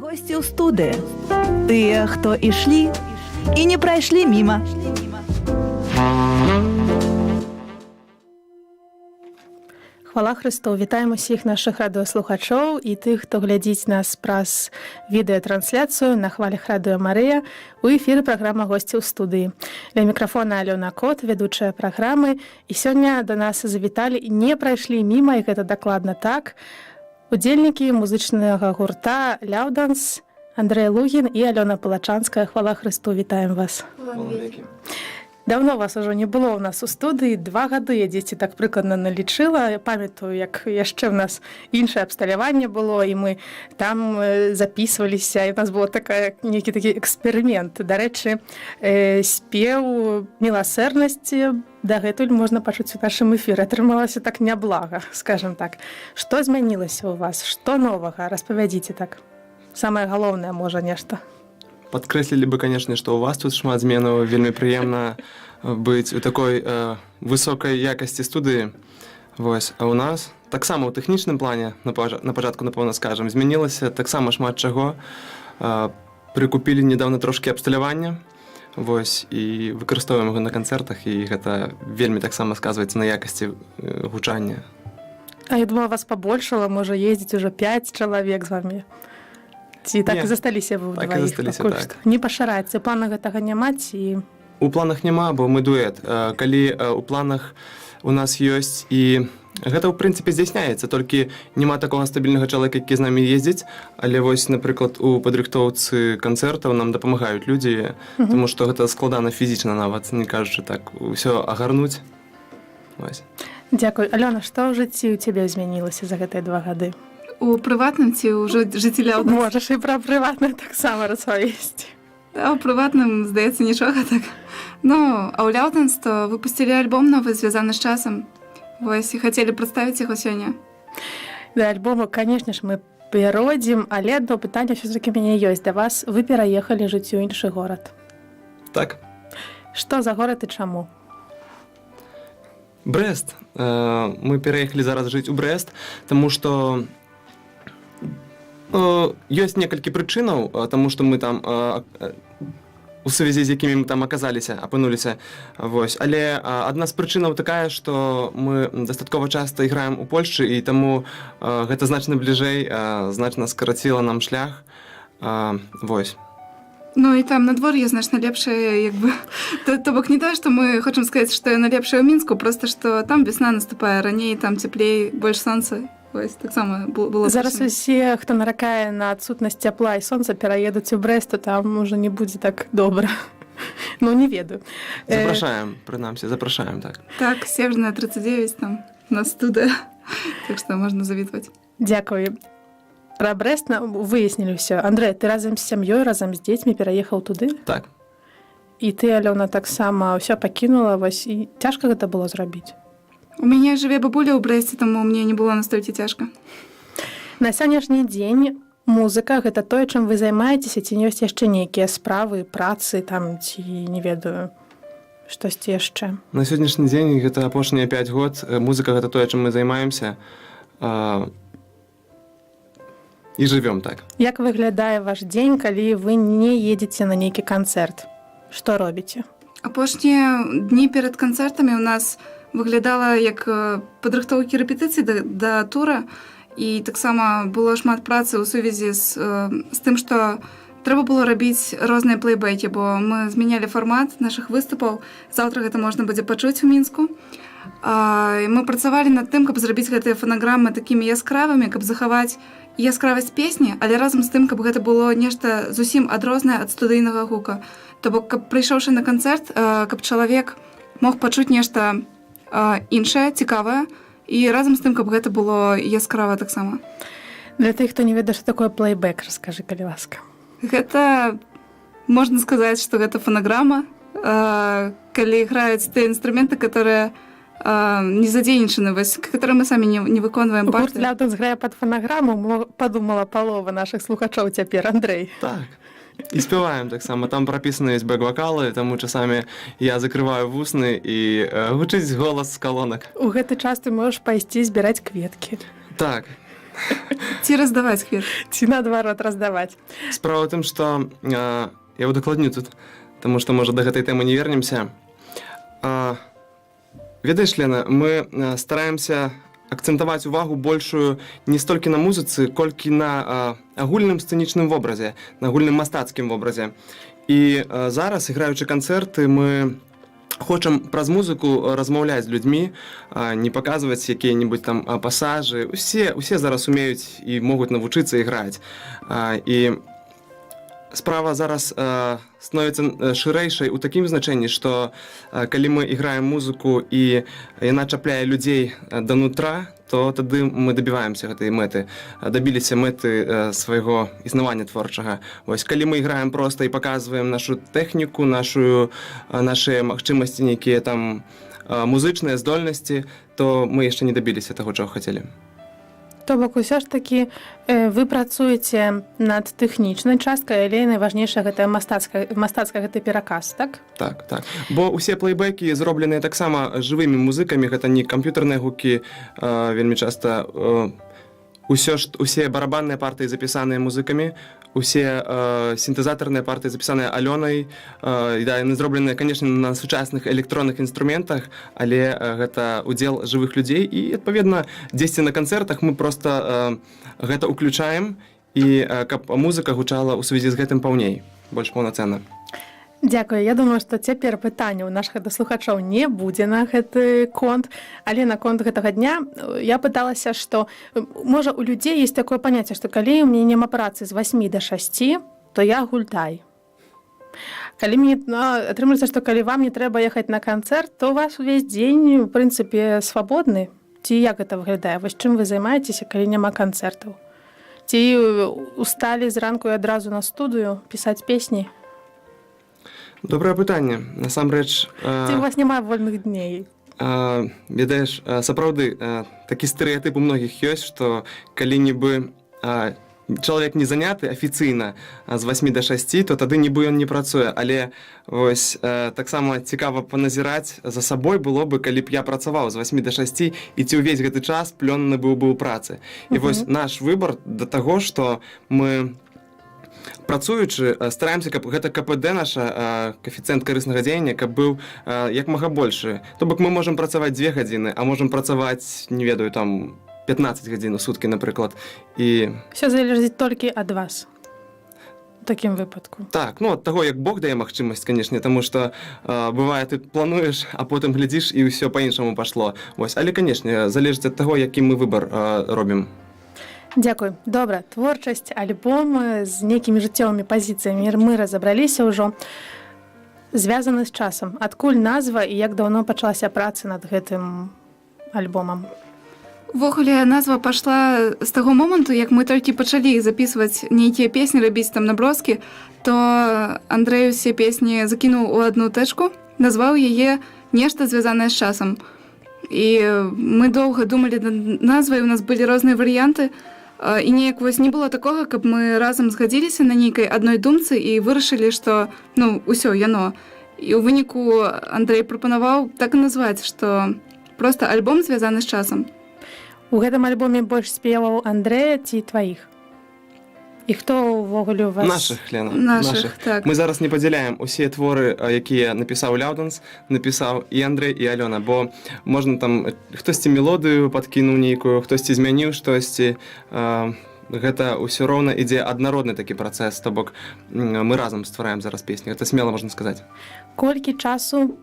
Гості ў студыі. Тыя, хто ішлі і не прайшлі міма. Хвала Христу! Вітаем усіх нашых радыёслухачоў і тых, хто глядзіць нас праз відэатрансляцыю на хвалях Радыё Марыя. У эфіры праграма «Госці ў студыі». Ля мікрафона Алёна Кот, вядучая праграмы. І сёння да нас завіталі і не прайшлі міма, і гэта дакладна так. Удзельнікі музычнага гурта «Ляўданс», Андрэй Лугін і Алёна Палачанская. Хвала Христу! Вітаем вас! Давно вас ужо не было ў нас у студыі. 2 гады я дзесьці так прыкладна налічыла. Я памятаю, як яшчэ ў нас іншае абсталяванне было, і мы там запісваліся, і ў нас было нейкі такі эксперымент. Дарэчы, спеў міласэрнасці дагэтуль можна пачуць у нашым эфіры. Атрымалася так няблага, скажам так. Што змянілася ў вас? Што новага? Распавядзіце так. Самае галоўнае, можа, нешта. Падкрэслілі бы, канешне, што ў вас тут шмат зменаў. Вельмі прыемна быць у такой высокай якасці студыі. Вось. А ў нас таксама ў тэхнічным плане, на пачатку, напэўна, скажам, змянілася таксама шмат чаго. Прыкупілі нядаўна трошкі абсталявання. Вось, і выкарыстоўваем яго на канцэртах, і гэта вельмі таксама сказваецца на якасці гучання. А я думала, вас пабольшала, можа, ездзіць ужо 5 чалавек з вамі. Ці так і засталіся вы ўдваіх? Так і засталіся, так. Не пашыраецца. У планах гэтага няма, ці... У планах няма, бо мы дуэт. Калі у планах у нас ёсць, і гэта, ў прынцыпе, здзяйсняецца, толькі няма такога стабільнага чалавека, які з намі ездзіць, але вось, напрыклад, у падрыхтоўцы канцэртаў нам дапамагаюць людзі, тому што гэта складана фізічна нават, не кажучы так, усё агарнуць. Вось. Дзякуй. Алёна, што ў жыцці ў цябе змянілася за гэтыя 2 гады? У прыватным ці ў жыцці Ляўданс? Можаш і пра прыватнае таксама распавесці. Да, у прыватным, здаецца, нічога так. Ну, а ў Ляўданс то выпусцілі альбом новы, звязаны з часам. Вось, і хацелі прадставіць яго сёння. Да альбому, канешне ж, мы перайдзем, але адно пытанне ўсё-такі мяне ёсць да вас. Вы пераехалі жыць у іншы горад. Так. Што за горад і чаму? Брэст. Мы пераехалі зараз жыць у Брэст, таму што ёсць некалькі прычынаў, таму што мы там у сувязі з якімі мы там апынуліся. Вось. Але адна з прычынаў такая, што мы дастаткова часта іграем у Польшчы, і таму гэта значна бліжэй, значна скараціла нам шлях. Вось. Ну і там надвор'е значна лепшае, як бы. То бок не тое, што мы хочам сказаць, што яно лепшае ў Мінску, проста што там весна наступае раней, там цеплей, больш сонца. Вось, таксама было. Зараз усе, хто наракае на адсутнасць цяпла і сонца, пераедуць у Брэст, то там уже не будзе так добра. Ну, не ведаю. Запрашаем, прынамсі, запрашаем, так. Так, Северная 39, там, на студыя. Так што можна завітваць. Дзякуй. Пра Брэст выяснілі ўсё. Андрэй, ты разам з сям'ёй, разам з дзецьмі пераехаў туды? Так. І ты, Алёна, таксама ўсё пакінула, вось, і цяжка гэта было зрабіць? У мяне жыве бабуля ў Брэсце, таму мне не было настолькі цяжка. На сённяшні дзень музыка — гэта тое, чым вы займаецеся, ці ёсць яшчэ нейкія справы, працы, там, ці, не ведаю, штосьці яшчэ? На сённяшні дзень, гэта апошнія 5 год, музыка — гэта тое, чым мы займаемся, і жывём так. Як выглядае ваш дзень, калі вы не едзеце на нейкі канцэрт? Што робіце? Апошнія дні перад канцэртамі ў нас выглядала як падрыхтоўкі рэпетыцый да тура, і таксама было шмат працы ў сувязі з тым, што трэба было рабіць розныя плейбэкі, бо мы змянялі фармат нашых выступаў. Заўтра гэта можна будзе пачуць у Мінску. Мы працавалі над тым, каб зрабіць гэтыя фанаграмы такімі яскравымі, каб захаваць яскравасць песні, але разам з тым, каб гэта было нешта зусім адрознае ад студыйнага гука. То бок, каб прыйшоўшы на канцэрт, каб чалавек мог пачуць нешта іншае, цікавае, і разам з тым, каб гэта было яскрава таксама. Для тых, хто не ведае, што такое плейбэк, раскажы, калі ласка. Гэта, можна сказаць, што гэта фанаграма, калі граюць тыя інструменты, которые не задзейнічаны, которые мы самі не выконваем Гурт парты. «Ляўданс» грае пад фанаграму, падумала палова нашых слухачоў цяпер, Андрэй. Так. І спяваем таксама. Там прапісаны ёсць бэк-вакалы, таму часамі я закрываю вусны і гучыць голас з калонак. У гэты час ты можаш пайсці збіраць кветкі. Так. Ці раздаваць квет. Ці наадварот раздаваць. Справа ў тым, што я удакладню тут, таму што, можа, да гэтай тэмы не вернемся. Ведаеш, Лена, мы стараемся акцэнтаваць увагу большую не столькі на музыцы, колькі на агульным сцэнічным вобразе, на агульным мастацкім вобразе. І зараз, іграючы канцэрты, мы хочам праз музыку размаўляць з людзьмі, не паказваць якія-небудзь там пасажы. Усе зараз умеюць і могуць навучыцца іграць. І справа зараз становіцца шырэйшай у такім значэнні, што калі мы іграем музыку і яна чапляе людзей да нутра, то тады мы дабіваемся гэтай мэты, дабіліся мэты свайго існавання творчага. Вось, калі мы іграем проста і паказваем нашу тэхніку, нашыя магчымасці, нейкія там музычныя здольнасці, то мы яшчэ не дабіліся таго, чаго хацелі. То бок, усё ж такі вы працуеце над тэхнічнай часткай, але найважнейшая гэта мастацкая гэта пераказ, так? Так. Бо ўсе плейбекі зробленыя таксама жывымі музыкамі, гэта не камп'ютарныя гукі, вельмі часта усе барабанныя партыі запісаныя музыкамі, усе сінтэзатарныя партыі запісаныя Алёнай, яны зробленыя, канешне, на сучасных электронных інструментах, але гэта удзел жывых людзей, і, адпаведна, дзесьці на канцэртах мы проста гэта ўключаем, і каб музыка гучала ў сувязі з гэтым паўней, больш паўнацэнна. Дзякую. Я думаю, што цяпер пытанняў нашых даслухачоў не будзе на гэты конт, але на конт гэтага дня я пыталася, што, можа, у людзей есть такое паняцце, што калі ў мяне няма працы з 8 до 6, то я гультай. Калі мне атрымліваецца, што калі вам не трэба ехаць на канцэрт, то у вас увесь дзень, у прынцыпе, свабодны. Ці як гэта выглядае? Вось чым вы займаецеся, калі няма канцэртаў? Ці усталі зранку і адразу на студыю пісаць песні? Добрае пытанне. Насамрэч... Ці у вас няма вольных дней? Ведаеш, сапраўды, такі стэрэатып у многіх ёсць, што калі-нібы чалавек не заняты афіцыйна з 8 до 6, то тады нібы ён не працуе. Але вось таксама цікава паназіраць за сабой было бы, калі б я працаваў з 8 до 6, і ці ўвесь гэты час плённы быў бы ў працы. І вось наш выбар да таго, што мы... Працуючы, стараемся, каб гэта КПД наша, коэфіцыент карыснага дзеяння, каб быў як мага большы. То бок мы можам працаваць 2 гадзіны, а можам працаваць, не ведаю, там 15 гадзін у суткі, напрыклад. І... Всё залежыць толькі ад вас. У такім выпадку. Так, ад таго, як Бог дае магчымасць, канешне, таму што бывае, ты плануеш, а потым глядзіш, і ўсё па-іншаму пашло. Вось, але, канешне, залежыць ад таго, які мы выбар робім. Дзякуй. Добра, творчасць, альбом з нейкімі жыццёвымі пазіцыямі мы разабраліся ўжо. Звязаны з часам. Адкуль назва і як даўно пачалася праца над гэтым альбомам? Увогуле, назва пайшла з таго моманту, як мы толькі пачалі запісваць нейкія песні, рабіць там наброскі, то Андрэй усе песні закінуў у адну тэчку, назваў яе «Нешта звязанае з часам». І мы доўга думалі над назвай, у нас былі розныя варыянты, і неяк вось не было такога, каб мы разам згадзіліся на нейкай адной думцы і вырашылі, што, усё, яно. І ў выніку Андрэй прапанаваў так і назваць, што проста альбом звязаны з часам. У гэтым альбоме больш спеваў Андрэя ці тваіх? І хто ўвогуле у вас? Нашых, Лена. Нашых, так. Мы зараз не падзяляем усе творы, якія напісаў Ляўданс, напісаў і Андрэй, і Алёна, бо можна там хтосьці мелодыю падкінуў нейкую, хтосьці змяніў штосьці. Гэта ўсё роўна ідзе аднародны такі працэс, то бок мы разам ствараем зараз песні. Гэта смела можна сказаць. Колькі часу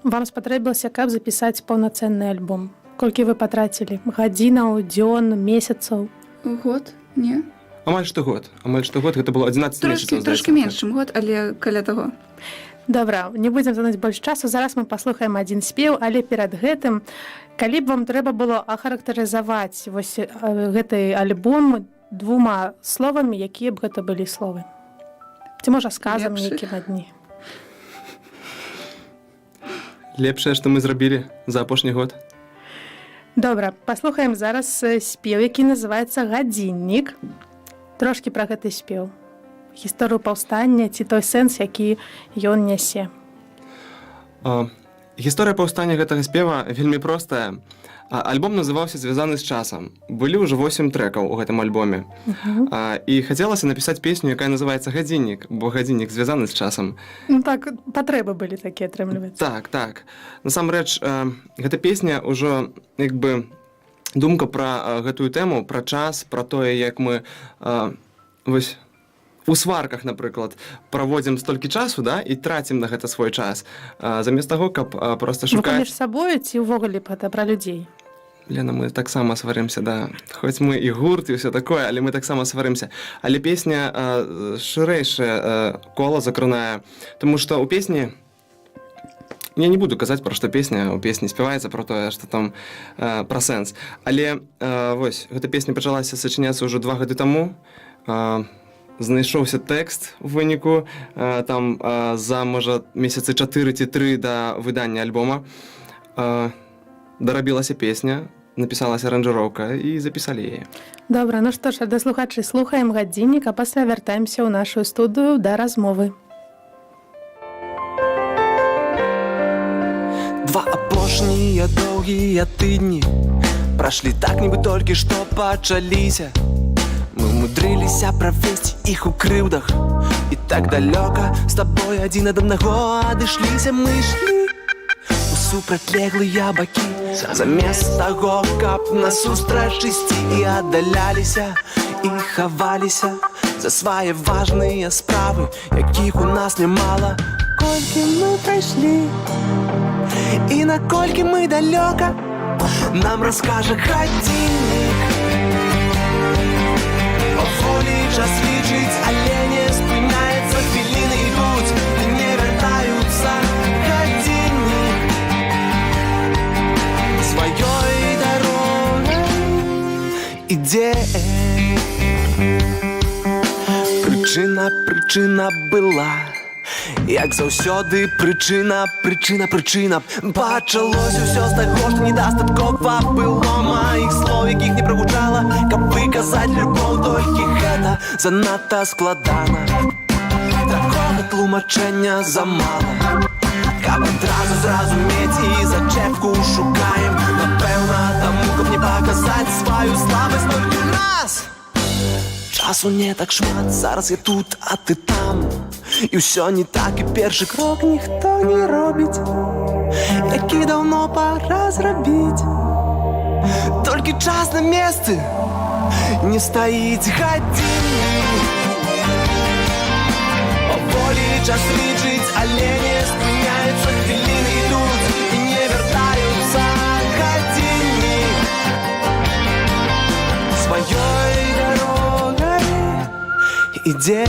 вам спатрэбілася, каб запісаць паўнацэнны альбом? Колькі вы патрацілі? Гадзінаў, дзён, месяцаў? Год? Не? Амаль што год. Гэта было 11 месяцаў. Трошкі менш, чым год, але каля таго. Добра, не будзем занаць больш часу. Зараз мы паслухаем адзін спеў, але перад гэтым, калі б вам трэба было ахарактарызаваць вось гэты альбом 2 словамі, якія б гэта былі словы? Ці можа сказам нейкім адні? Лепшае, што мы зрабілі за апошні год. Добра, паслухаем зараз спеў, які называецца «Гадзіннік». Трошкі пра гэты спеў. Гісторыю паўстання ці той сэнс, які ён нясе. Гісторыя паўстання гэтага спева вельмі простая. Альбом называўся «Звязаны з часам». Былі ўжо 8 трэкаў у гэтым альбоме. І хацелася напісаць песню, якая называецца «Гадзіннік», бо гадзіннік звязаны з часам. Ну так, патрэбы былі такія, атрымліваецца. Так. Насамрэч, гэта песня ўжо, як бы, думка пра гэтую тэму, пра час, пра тое, як мы вось у сварках, напрыклад, праводзім столькі часу, да, і трацім на гэта свой час, замест таго, каб проста Вы шукаць... паміж сабою ці ўвогуле пра людзей? Лена, мы таксама сварымся, да. Хоць мы і гурт, і ўсё такое, але мы таксама сварымся. Але песня шырэйшае кола закранае, тому што ў песні... Я не буду казаць, пра што песня, у песні спяваецца пра тое, што там пра сэнс. Але вось, гэта песня пачалася сачыняцца ўжо 2 гады таму. Знайшоўся тэкст у выніку, там за, можа, месяцы 4 ці 3 да выдання альбома. Дарабілася песня, напісалася аранжыроўка і запісалі яе. Добра, ну што ж, даслухачы, слухаем гадзіннік, а пасля вяртаемся ў нашу студыю да размовы. 2 апошнія доўгія тыдні прашлі так, нібы толькі што пачаліся. Мы умудрыліся правесці іх у крыўдах і так далёка з табой адзін ад аднаго адышліся. Мы ішлі у супрацьлеглыя бакі замест таго, каб насустрач ісці, і аддаляліся і хаваліся за свае важныя справы, якіх у нас нямала. Колькі мы прайшлі і наколькі мы далёка, нам раскажа гадзіннік. Паволі час лічыць, але не спыняецца, хвіліны ідуць і не вяртаюцца. Гадзіннік сваёй дарогай ідзе. Прычына была, як заўсёды, прычына. Пачалося ўсё з таго, што недастаткова было маіх слоў, якіх не прагучала, каб выказаць любоў. Толькі гэта занадта складана, такога тлумачэння замала, каб адразу зразумець і зачэпку шукаем. Напэўна, таму, каб не паказаць сваю слабасць. Толькі ў нас часу не так шмат, зараз я тут, а ты там. І ўсё не так, і першы крок ніхто не робіць, які даўно пара зрабіць. Толькі час на месцы не стаіць. Гадзіннік паволі час лічыць, але не спыняецца, хвіліны ідуць і не вяртаюцца. Гадзіннік сваёй дарогай ідзе.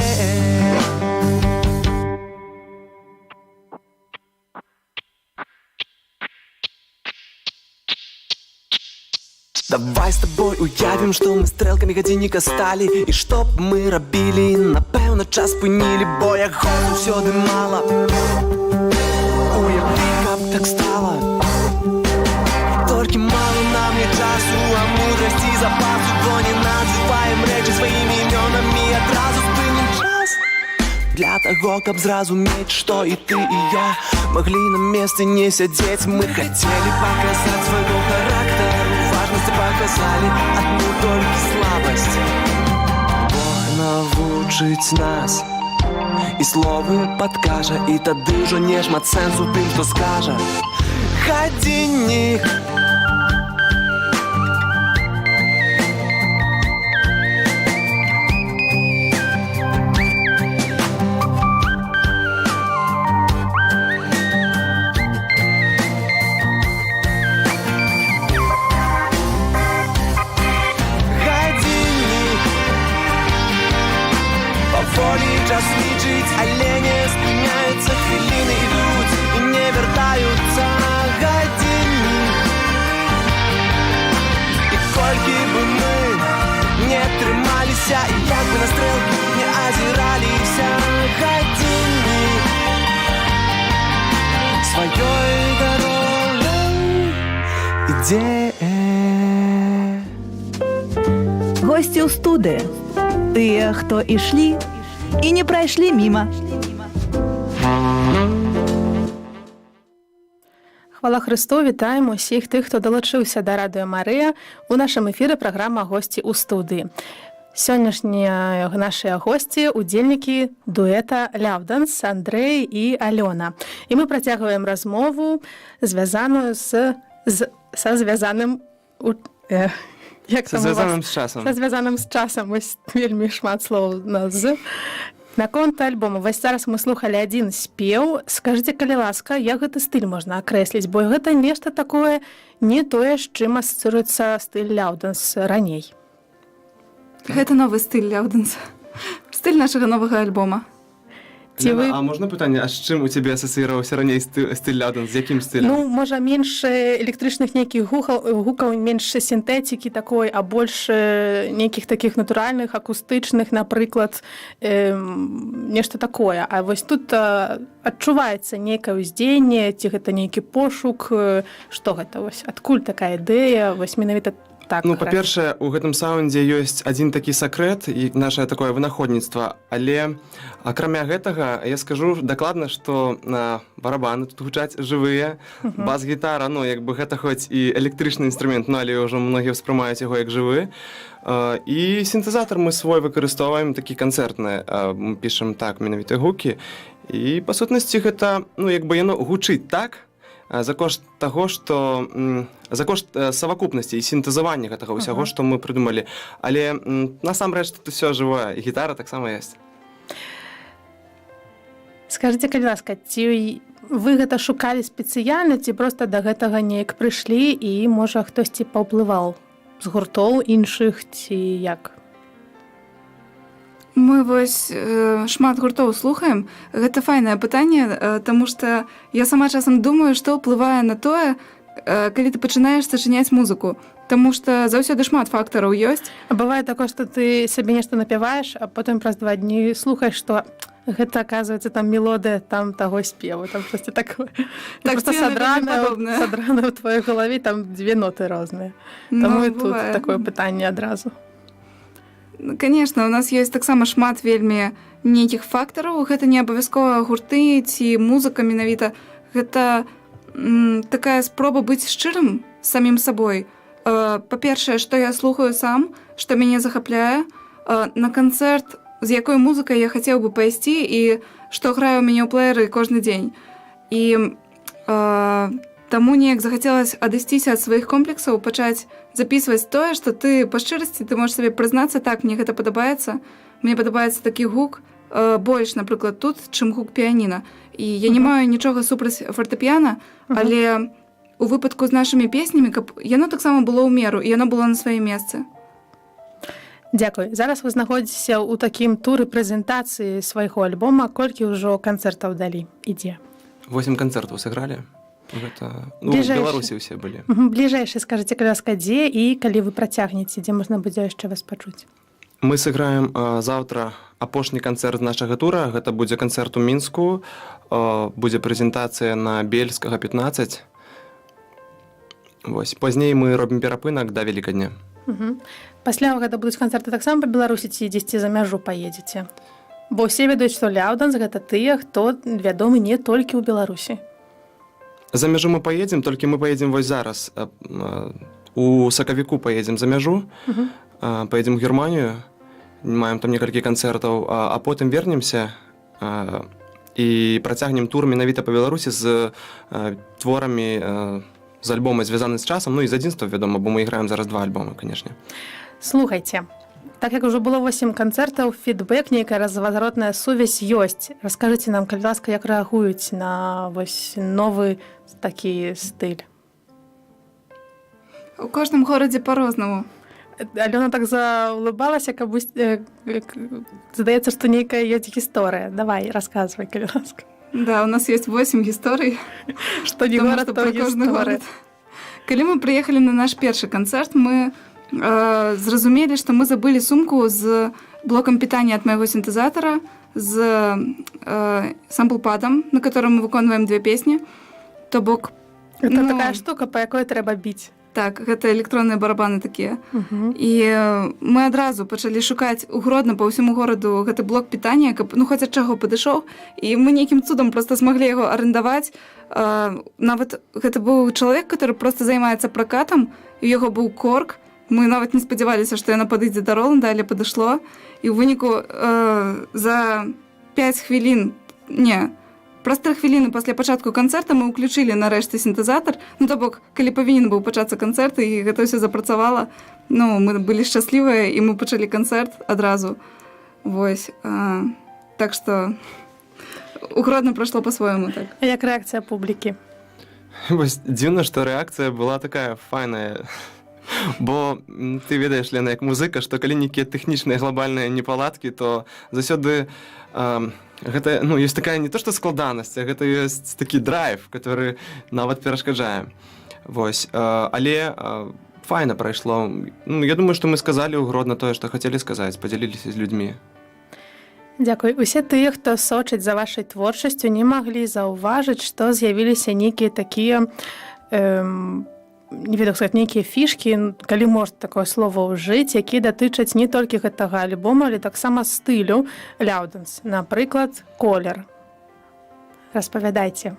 Давай з табой уявім, што мы стрэлкамі гадзінніка сталі, і што б мы рабілі? Напэўна, час спынілі, бо як год усёды мала. Уяві, каб так стала, толькі мала нам не часу, а мудрасці запасу, бо не называем рэчы сваімі імёнамі. Адразу спынім час для таго, каб зразумець, што і ты, і я маглі на месцы не сядзець. Мы хацелі паказаць свайго характару, важнасці паказалі адну толькі слабасць. Бог навучыць нас і словы падкажа, і тады ўжо не шмат сэнсу тым, хто скажа. Гадзіннік час лічыць, але не спыняецца, хвіліны ідуць і не вяртаюцца. Гадзіннік. І колькі бы мы не трымаліся, і як бы на стрэлкі не азіраліся, гадзіннік сваёй дарогай ідзе. Госці ў студыі. Тыя, хто ішлі і не прайшлі міма. Хвала Христу, вітаем усіх тых, хто далучыўся да радыё Марыя. У нашым эфіры праграма «Госці ў студыі». Сённяшнія нашыя госці – удзельнікі дуэта «Ляўданс» Андрэй і Алёна. І мы працягваем размову, звязаную са звязаным... Са звязаным з часам. Са звязаным з часам. Вось вельмі шмат слоў на «з». Наконт альбому. Вось зараз мы слухалі адзін спеў. Скажыце, калі ласка, як гэты стыль можна акрэсліць? Бо гэта нешта такое не тое, з чым асацыруецца стыль «Ляўданс» раней. Гэта новы стыль «Ляўданс». Стыль нашага новага альбома. А можна пытанне, а з чым у цябе асацыіраваўся раней стыль «Ляўданс»? З якім стылем? Ну, можа, менш электрычных нейкіх гукаў, менш сінтэтыкі такой, а больш нейкіх такіх натуральных, акустычных, напрыклад, нешта такое. А вось тут адчуваецца нейкае ўздзеянне, ці гэта нейкі пошук, што гэта вось? Адкуль такая ідэя? Вось менавіта так. Ну, па-першае, у гэтым саўндзе ёсць адзін такі сакрэт і нашае такое вынаходніцтва, але акрамя гэтага я скажу дакладна, што барабаны тут гучаць жывыя, бас-гітара, ну, як бы гэта хоць і электрычны інструмент, ну, але ўжо многія ўспрымаюць яго як жывы. І сінтэзатар мы свой выкарыстоўваем, такі канцэртны, мы пішам так менавіта гукі, і па сутнасці гэта, ну, як бы яно гучыць так, за кошт таго, што за кошт савакупнасці і сінтэзавання гэтага ўсяго, што мы прыдумалі. Але насамрэч тут усё жывое, і гітара таксама ёсць. Скажыце, калі ласка, ці вы гэта шукалі спецыяльна, ці проста да гэтага неяк прыйшлі і, можа, хтосьці паўплываў з гуртоў іншых, ці як? Мы вось шмат гуртоў слухаем. Гэта файнае пытанне, таму што я сама часам думаю, што ўплывае на тое, калі ты пачынаеш сачыняць музыку. Таму што заўсёды шмат фактараў ёсць. А бывае такое, што ты сабе нешта напяваеш, а потым праз 2 дні слухаеш, што гэта, аказваецца, там мелодыя там таго спеву, там штосьці такое. Так, проста садрана ў твоёй галаве, там 2 ноты розныя. Таму і тут такое пытанне адразу. Конечно, у нас ёсць таксама шмат вельмі нейкіх фактараў. Гэта не абавязкова гурты ці музыка менавіта. Гэта такая спроба быць шчырым з самім сабой. Па-першае, што я слухаю сам, што мяне захапляе, на канцэрт, з якой музыкай я хацеў бы пайсці і што грае ў мяне ў плееры кожны дзень. І таму неяк захацелася адысціся ад сваіх комплексаў, пачаць запісваць тое, што ты па шчырасці ты можаш сабе прызнацца, так, мне гэта падабаецца, мне падабаецца такі гук, больш, напрыклад, тут, чым гук піяніна. І я не маю нічога супраць фартэпіяна, але у выпадку з нашымі песнямі, каб яно таксама было ў меру, і яно было на сваім месцы. Дзякуй. Зараз вы знаходзіцеся ў такім туры прэзентацыі свайго альбома. Колькі ўжо канцэртаў далі ідзе? 8 канцэртаў сыгралі. Гэта, ну, в Беларусі ўсе былі. Бліжэйшы, скажыце, калі ласка, дзе і калі вы працягнеце, дзе можна будзе яшчэ вас пачуць? Мы сыграем заўтра апошні канцэрт нашага тура. Гэта будзе канцэрт у Мінску. Будзе прэзентацыя на Бельскага, 15. Вось. Пазней мы робім перапынак да Велікадня. Пасля гэта будуць канцэрты таксама па Беларусі ці дзесьці за мяжу паедзеце? Бо ўсе ведаюць, што «Ляўданс» гэта тыя, хто вядомы не толькі ў Беларусі. За мяжу мы паедзем, толькі мы паедзем вось зараз. У сакавіку паедзем за мяжу, паедзем у Германію, маем там некалькі канцэртаў, а потым вернемся і працягнем тур менавіта па Беларусі з творамі з альбома «Звязаны з часам», ну і з адзінства, вядома, бо мы іграем зараз 2 альбомы, канешне. Слухайце, так як ужо было 8 канцэртаў, фідбэк, нейкая разваротная сувязь ёсць. Раскажыце нам, калі ласка, як рэагуюць на вось новы такі стыль? У кожным горадзе па-рознаму. Алёна так заулыбалася, каб здаецца, што нейкая ёсць гісторыя. Давай, расказвай, калі ласка. Да, у нас ёсць 8 гісторый. Што не горад, то гісторыя. Калі мы прыехалі на наш першы канцэрт, мы зразумелі, што мы забылі сумку з блокам пітання ад майго сінтэзатара, з самплпадам, на котором мы выконваем 2 песні. То бок... Это такая штука, па якой трэба біць. Так, гэта электронныя барабаны такія. І мы адразу пачалі шукаць у Гродно па ўсяму гораду гэты блок пітання, каб хоць ад чаго падышоў, і мы нейкім цудам проста змаглі яго арендаваць. Нават гэта быў чалавек, который проста займаецца пракатам, і у яго быў корк. Мы нават не спадзяваліся, што яно падыдзе да Роланда, але падышло. І ў выніку за 5 хвілін, праз 3 хвіліны пасля пачатку канцэрта мы ўключылі нарэшце сінтэзатар. То бок, калі павінен быў пачацца канцэрт, і гэта ўсё запрацавала, мы былі шчаслівыя, і мы пачалі канцэрт адразу. Вось. Так што у Гродно прайшло па-свойму. Так. А як рэакцыя публікі? Вось дзіўна, што рэакцыя была такая файная. Бо ты ведаеш, Лена, як музыка, што калі нейкія тэхнічныя глобальныя непаладкі, то заўсёды гэта, ёсць такая не то што складанасць, а гэта ёсць такі драйв, который нават перашкаджае. Вось. Але файна прайшло. Я думаю, што мы сказалі ў Гродно тое, што хацелі сказаць, падзяліліся з людзьмі. Дзякуй. Усе тыя, хто сочыць за вашай творчасцю, не маглі заўважыць, што з'явіліся нейкія такія не ведаю, сказаць, нейкія фішкі, калі можна такое слово ўжыць, якія датычаць не толькі гэтага альбома, але таксама стылю Ляўдэнс. Напрыклад, колер. Распавядайце,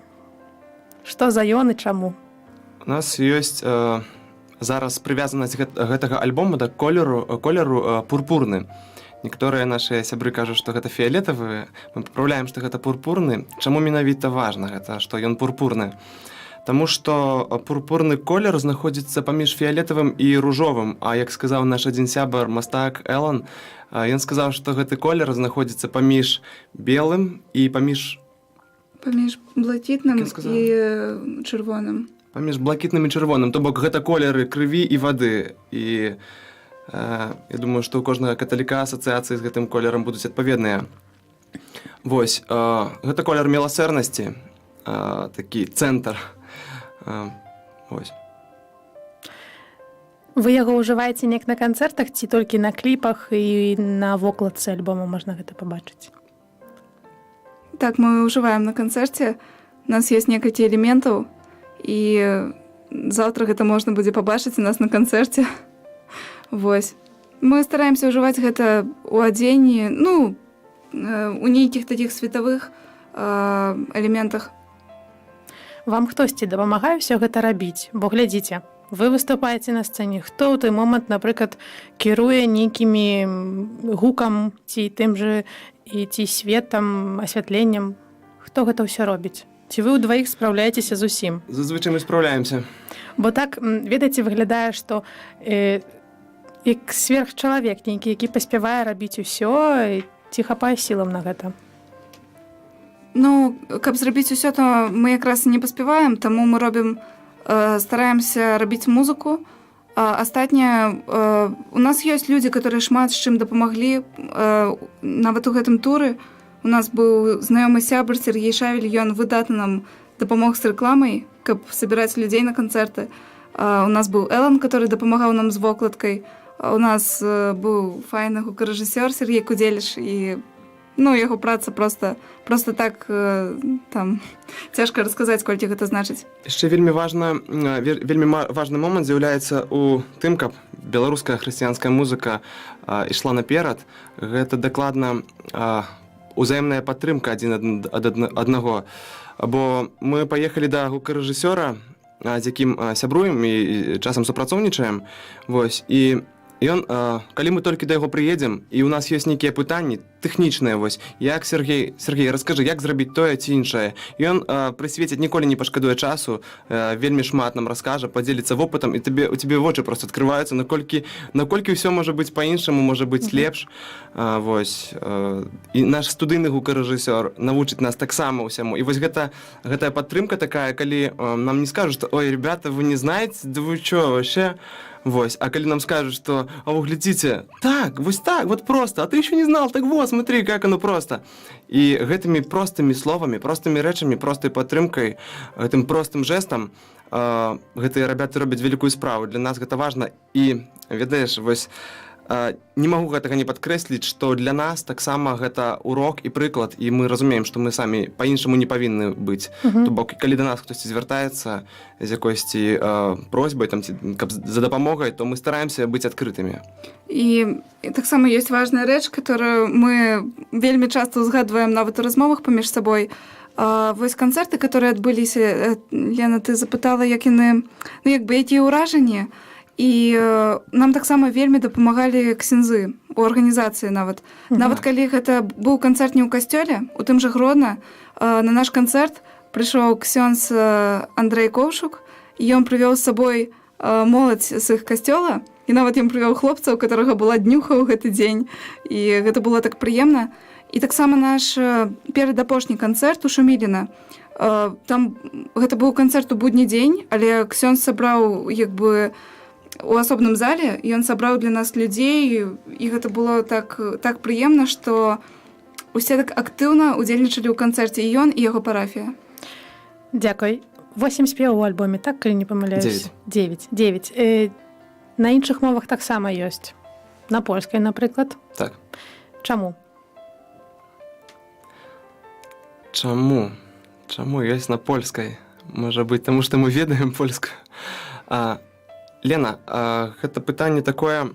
што за ён і чаму? У нас ёсць зараз прывязанасць гэтага альбома да колеру пурпурны. Некаторыя нашыя сябры кажуць, што гэта фіялетавы. Мы папраўляем, што гэта пурпурны. Чаму менавіта важна гэта, што ён пурпурны? Таму што пурпурны колер знаходзіцца паміж фіялетавым і ружовым, а як сказаў наш адзін сябар, мастак Элан, ён сказаў, што гэты колер знаходзіцца паміж белым і паміж блакітным і чырвоным. Паміж блакітным і чырвоным, то бок гэта колеры крыві і вады. І я думаю, што ў кожнага каталіка асацыяцыі з гэтым колерам будуць адпаведныя. Вось, гэта колер міласэрнасці, такі цэнтр. Вось. Вы яго ўжываеце неяк на канцэртах ці толькі на кліпах і на вокладцы альбома можна гэта пабачыць? Так, мы ўжываем на канцэрце. У нас ёсць некалькі элементаў, і заўтра гэта можна будзе пабачыць у нас на канцэрце. Вось. Мы стараемся ўжываць гэта ў адзенні, у нейкіх такіх светавых элементах. Вам хтосьці дапамагае ўсё гэта рабіць? Бо глядзіце, вы выступаеце на сцэне. Хто ў той момант, напрыклад, кіруе нейкімі гукам ці тым жа і ці светам, асвятленнем? Хто гэта ўсё робіць? Ці вы ўдваіх спраўляецеся з усім? Зазвычай мы спраўляемся. Бо так, ведаеце, выглядае, што як сверхчалавек нейкі, які паспявае рабіць усё, ці хапае сілам на гэта? Каб зрабіць усё, то мы якраз не паспяваем, таму мы стараемся рабіць музыку. Астатняе, у нас ёсць людзі, которые шмат з чым дапамаглі. Нават у гэтым туры у нас быў знаёмы сябар Сергей Шавель, ён выдатна нам дапамог з рэкламай, каб сабіраць людзей на канцэрты. У нас быў Элан, который дапамагаў нам з вокладкай. У нас быў файны гукарэжысёр Сергей Кудзеліш, і яго праца просто так там цяжка расказаць, колькі гэта значыць. Яшчэ вельмі важны момант з'яўляецца ў тым, каб беларуская хрысціянская музыка ішла наперад. Гэта дакладна узаемная падтрымка адзін ад аднаго. Бо мы паехалі да гукарэжысёра, з якім сябруем і часам супрацоўнічаем. Вось, і ён, калі мы толькі да яго прыедзем, і ў нас ёсць нейкія пытанні тэхнічныя, вось, як Сергей, раскажы, як зрабіць тое ці іншае. Ён пры свеце ніколі не пашкадуе часу, вельмі шмат нам раскажа, падзеліцца вопытам, і у цябе вочы проста адкрываюцца, наколькі ўсё можа быць па-іншаму, можа быць лепш. Вось. І наш студыйны гукарэжысёр навучыць нас таксама ўсяму. І вось гэтая падтрымка такая, калі нам не скажуць, што «Ой, ребята, вы не знаеце, да вы чё, вообще?» Вось. А калі нам скажуць, што «А вы глядзіце, так, вось так, вот просто, а ты еще не знал, так вот, смотри, как оно просто». І гэтымі простымі словамі, простымі рэчамі, простай падтрымкай, гэтым простым жэстам гэтыя рабяты робяць вялікую справу. Для нас гэта важна. І, ведаеш, вось, не магу гэтага не падкрэсліць, што для нас таксама гэта урок і прыклад, і мы разумеем, што мы самі па-іншаму не павінны быць. То бок, калі да нас хтосьці звяртаецца з якойсьці просьбай, там, каб за дапамогай, то мы стараемся быць адкрытымі. І таксама ёсць важная рэч, которую мы вельмі часта узгадваем нават у размовах паміж сабой. Вось канцэрты, которые адбыліся, Лена, ты запытала, як яны, ну, як бы, якія ўражанні. І нам таксама вельмі дапамагалі ксензы у арганізацыі нават. Нават калі гэта быў канцэрт не ў касцёле, у тым жа Гродна, на наш канцэрт прыйшоў ксёндз Андрэй Коўшук, і ён прывёў з сабой моладзь з іх касцёла, і нават ён прывёў хлопца, у которага была днюха ў гэты дзень, і гэта было так прыемна. І таксама наш перадапошні канцэрт у Шуміліна. Там гэта быў канцэрт у будні дзень, але ксёндз сабраў, як бы, у асобным зале, ён сабраў для нас людзей, і гэта было так прыемна, што усе так актыўна удзельнічалі ў канцэрце, і ён, і яго парафія. Дзякуй. 8 спеваў у альбоме, так, калі не памыляюсь? 9. На іншых мовах таксама ёсць. На польскай, напрыклад. Так. Чаму? Чаму ёсць на польскай? Можа быць, таму што мы ведаем польскую. Лена, гэта пытанне такое,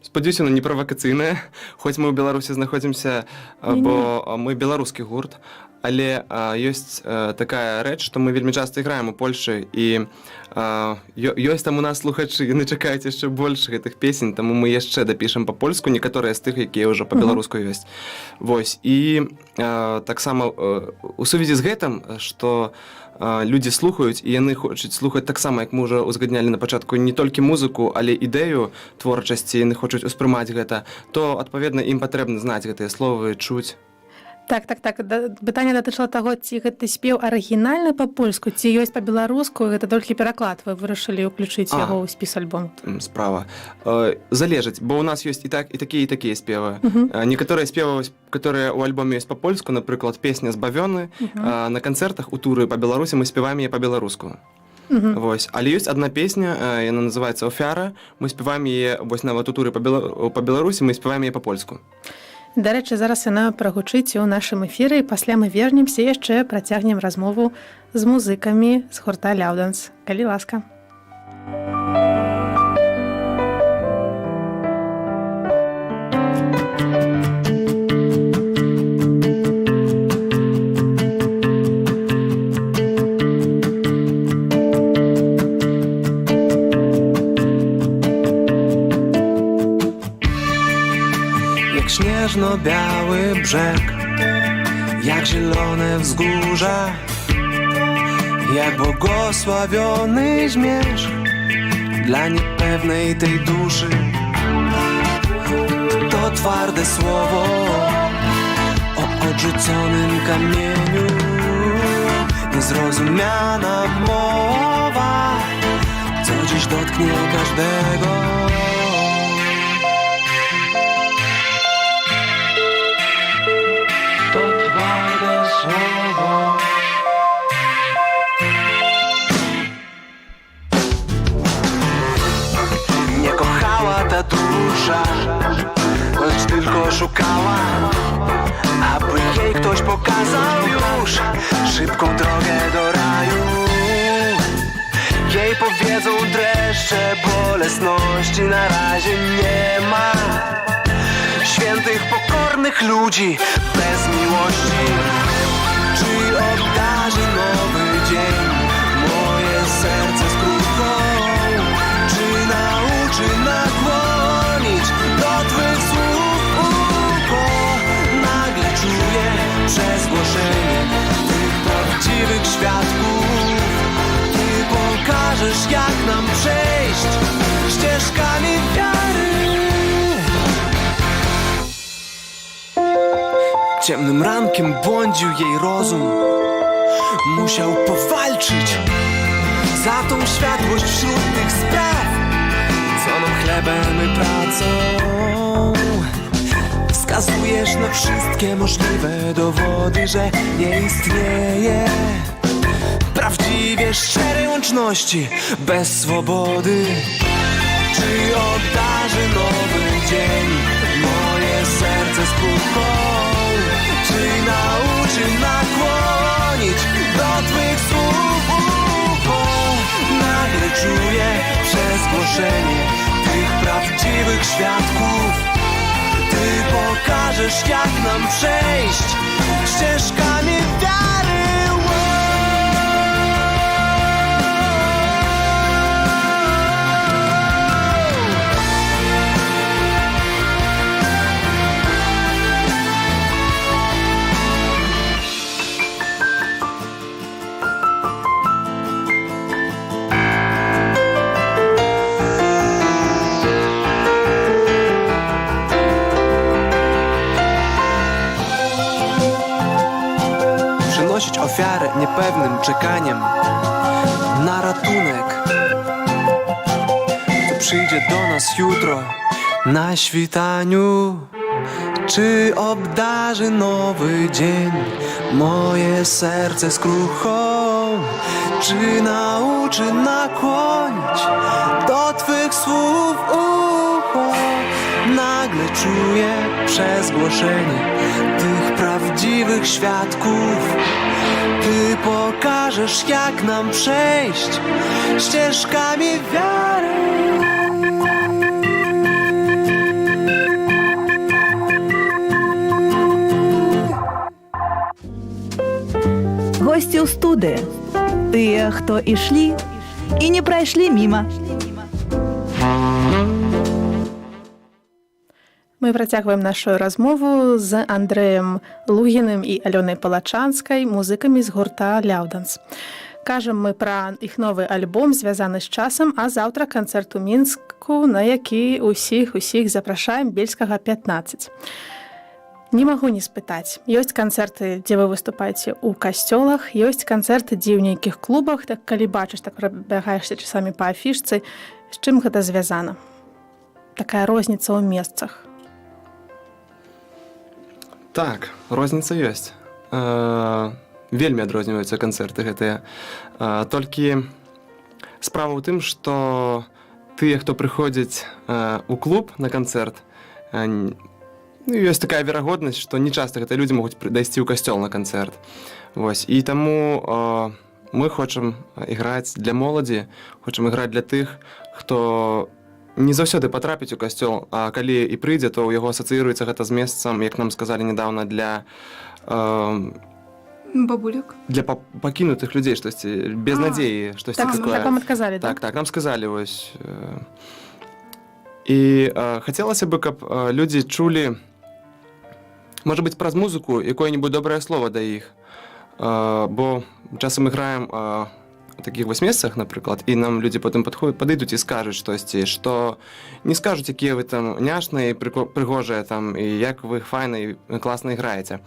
спадзяюся, не правакацыйнае, хоць мы ў Беларусі знаходзімся, бо мы беларускі гурт, але ёсць такая рэч, што мы вельмі часта іграем у Польшы, і ёсць там у нас слухачы, яны чакаюць яшчэ больш гэтых песень, таму мы яшчэ дапішам па-польску некаторыя з тых, якія ўжо па-беларуску ёсць. Вось, і таксама у сувязі з гэтым, што людзі слухаюць, і яны хочуць слухаць таксама, як мы ўжо узгаднялі на пачатку, не толькі музыку, але ідэю творчасці, яны хочуць успрымаць гэта, то, адпаведна, ім патрэбна знаць гэтыя словы, чуць. Так. Пытанне датычыла таго, ці гэты спеў арыгінальны па-польску, ці ёсць па-беларуску, гэта толькі пераклад, вы вырашылі ўключыць яго ў спіс альбому. Справа. Залежыць, бо ў нас ёсць і такія спевы. Некаторыя спевы, которые ў альбоме ёсць па-польску, напрыклад, песня «Збавёны», на канцэртах у туры па Беларусі мы спяваем яе па-беларуску. Вось. Але ёсць адна песня, яна называецца «Офяра», мы спяваем яе, вось нават у туры па Беларусі, мы спяваем яе па-польску. Дарэчы, зараз яна прагучыць у нашым эфіры, і пасля мы вернемся і яшчэ працягнем размову з музыкамі з гурта «Ляўданс». Калі ласка. Śnieżno-biały brzeg, jak zielone wzgórza, jak błogosławiony zmierzch dla niepewnej tej duszy. To twarde słowo o odrzuconym kamieniu, niezrozumiana mowa, co dziś dotknie każdego. Nie kochała ta dusza, lecz tylko szukała, aby jej ktoś pokazał już szybką drogę do raju. Jej powiedzą dreszcze bolesności, na razie nie ma świętych, pokornych ludzi bez miłości. Czy obdarzy nowy dzień moje serce skórką? Czy nauczy nakłonić do Twych słów ucho? Nagle czuję przez głoszenie Tych prawdziwych świadków. Ty pokażesz, jak nam przejść ścieżkami wiary. Ciemnym rankiem błądził jej rozum. Musiał powalczyć za tą światłość wśród tych spraw, co nam chlebem i pracą. Wskazujesz na wszystkie możliwe dowody, że nie istnieje prawdziwie szczerej łączności bez swobody. Czy obdarzy nowy dzień moje serce skruchą? Czy nauczy nakłonić do Twych słów ucho? Nagle czuję przez głoszenie Tych prawdziwych świadków. Ty pokażesz, jak nam przejść ścieżkami wiary. Przynosić ofiarę niepewnym czekaniem na ratunek, co przyjdzie do nas jutro na świtaniu. Czy obdarzy nowy dzień moje serce skruchą? Czy nauczy nakłonić do Twych słów ucho? Nagle czuję przez głoszenie Tych prawdziwych świadków. Ty pokażesz, jak nam przejść ścieżkami wiary. Гості у студи. Тыя, хто ішлі і не прайшлі міма. Мы працягваем нашу размову з Андрэем Лугіным і Алёнай Палачанскай, музыкамі з гурта «Ляўданс». Кажам мы пра іх новы альбом, звязаны з часам, а заўтра канцэрт у Мінску, на які усіх запрашаем, Бельскага 15. Не магу не спытаць. Ёсць канцэрты, дзе вы выступаеце ў касцёлах, ёсць канцэрты, дзе ў нейкіх клубах, так калі бачыш, так прабягаешся часамі па афішцы, з чым гэта звязана? Такая розніца ў месцах. Так, розніца ёсць. Вельмі адрозніваюцца канцэрты гэтыя. Толькі справа ў тым, што тыя, хто прыходзіць у клуб на канцэрт, ёсць такая верагоднасць, што не часта гэтыя людзі могуць дайсці ў касцёл на канцэрт. Вось. І таму мы хочам іграць для моладзі, хочам іграць для тых, хто не заўсёды патрапіць у касцёл, а калі і прыйдзе, то ў яго асацыіруецца гэта з месцам, як нам сказалі нядаўна, для Бабулек. Для пакінутых людзей, штосьці без надзеі, штосьці такое. Так вам адказалі, так? Так, нам сказалі вось. І хацелася бы, каб людзі чулі, можа быць, праз музыку якое-нибудь добрае слово да іх. Бо часам мы граем у такіх вось месцах, напрыклад, і нам людзі потым падыдуць і скажуць штосьці, што не скажуць, якія вы там няшныя, прыгожыя там, і як вы файна і класна іграеце.